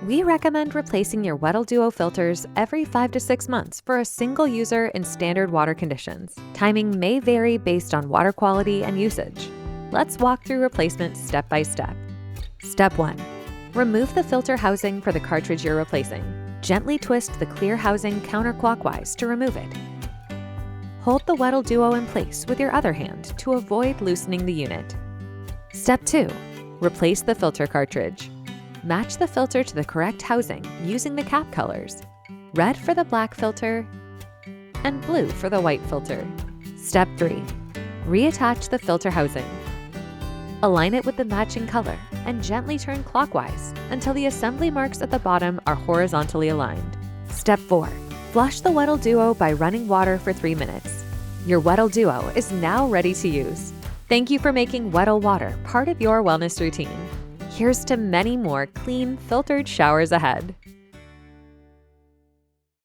We recommend replacing your Weddell Duo filters every 5 to 6 months for a single user in standard water conditions. Timing may vary based on water quality and usage. Let's walk through replacement step by step. Step 1. Remove the filter housing for the cartridge you're replacing. Gently twist the clear housing counterclockwise to remove it. Hold the Weddell Duo in place with your other hand to avoid loosening the unit. Step 2. Replace the filter cartridge. Match the filter to the correct housing using the cap colors: red for the black filter and blue for the white filter. Step 3. Reattach the filter housing. Align it with the matching color and gently turn clockwise until the assembly marks at the bottom are horizontally aligned. Step 4. Flush the Weddell Duo by running water for 3 minutes. Your Weddell Duo is now ready to use. Thank you for making Weddell water part of your wellness routine. Here's to many more clean, filtered showers ahead.